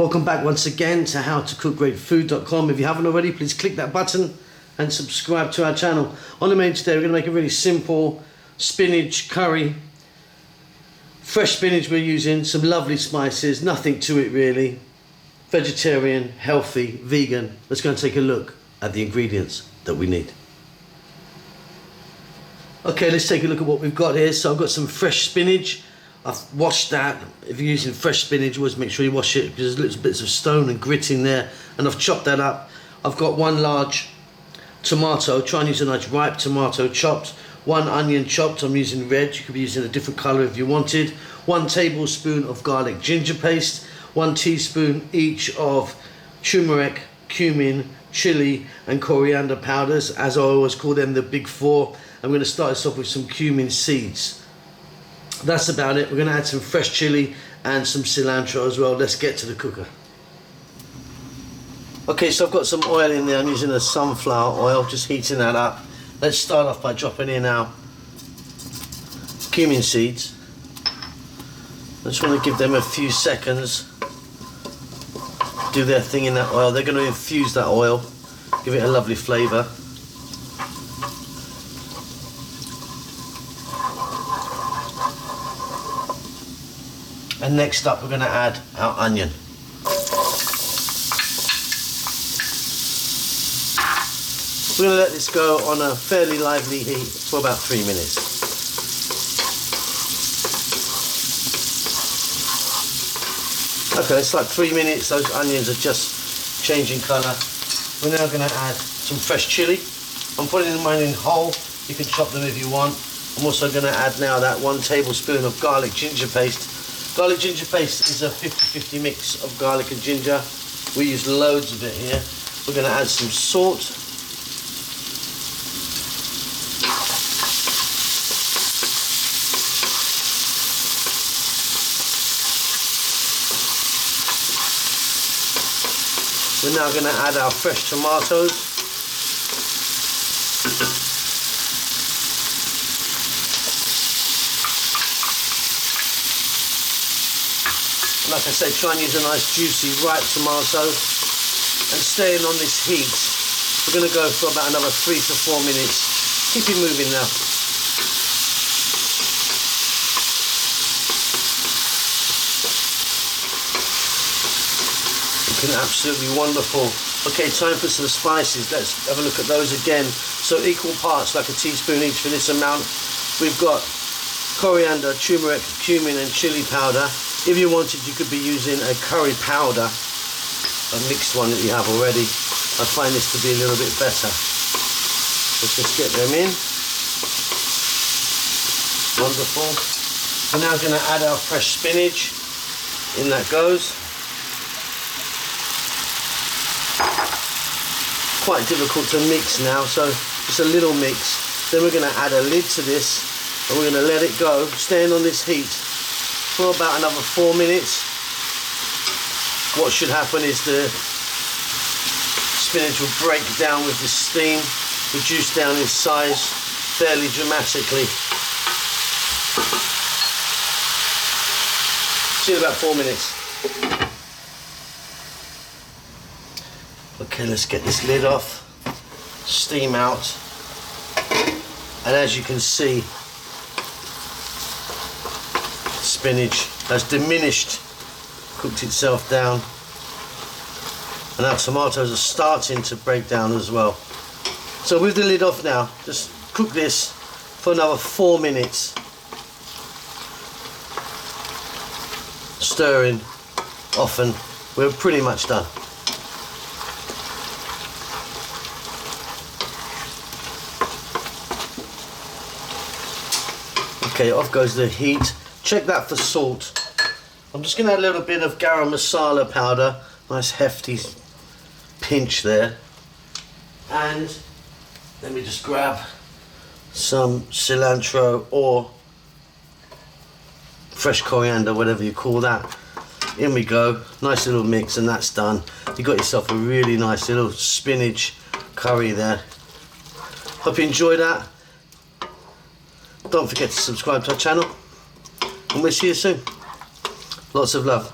Welcome back once again to howtocookgreatfood.com. If you haven't already, please click that button and subscribe to our channel. On the menu today, we're going to make a really simple spinach curry. Fresh spinach we're using, some lovely spices, nothing to it really. Vegetarian, healthy, vegan. Let's go and take a look at the ingredients that we need. Okay, let's take a look at what we've got here. So I've got some fresh spinach. I've washed that. If you're using fresh spinach, always make sure you wash it because there's little bits of stone and grit in there. And I've chopped that up. I've got one large tomato. Try and use a nice ripe tomato chopped. One onion chopped. I'm using red. You could be using a different colour if you wanted. 1 tablespoon of garlic ginger paste. 1 teaspoon each of turmeric, cumin, chilli and coriander powders. As I always call them, the big four. I'm going to start this off with some cumin seeds. That's about it. We're going to add some fresh chili and some cilantro as well. Let's get to the cooker. Okay, so I've got some oil in there. I'm using a sunflower oil, just heating that up. Let's start off by dropping in our cumin seeds. I just want to give them a few seconds, do their thing in that oil. They're going to infuse that oil, give it a lovely flavour. And next up we're going to add our onion. We're going to let this go on a fairly lively heat for about 3 minutes. Okay, it's like 3 minutes, those onions are just changing colour. We're now going to add some fresh chilli. I'm putting mine in whole, you can chop them if you want. I'm also going to add now that 1 tablespoon of garlic ginger paste. Garlic ginger paste is a 50-50 mix of garlic and ginger. We use loads of it here. We're going to add some salt. We're now going to add our fresh tomatoes. Like I said, try and use a nice juicy ripe tomato, and staying on this heat, we're going to go for about another 3 to 4 minutes. Keep it moving now. Looking absolutely wonderful. Okay, time for some spices. Let's have a look at those again. So equal parts, like a teaspoon each for this amount. We've got coriander, turmeric, cumin and chili powder. If you wanted, you could be using a curry powder, a mixed one that you have already. I find this to be a little bit better. Let's just get them in. Wonderful. We're now going to add our fresh spinach. In that goes. Quite difficult to mix now, so just a little mix. Then we're going to add a lid to this, and we're going to let it go, staying on this heat for about another 4 minutes. What should happen is the spinach will break down with the steam, reduce down in size fairly dramatically. See you in about 4 minutes. Okay, let's get this lid off, steam out, and as you can see, spinach has diminished, cooked itself down, and our tomatoes are starting to break down as well. So with the lid off now, just cook this for another 4 minutes, stirring often. We're pretty much done. Okay, off goes the heat. Check that for salt. I'm just going to add a little bit of garam masala powder, nice hefty pinch there. And let me just grab some cilantro or fresh coriander, whatever you call that. In we go, nice little mix, and that's done. You got yourself a really nice little spinach curry there. Hope you enjoyed that. Don't forget to subscribe to our channel, and we'll see you soon. Lots of love.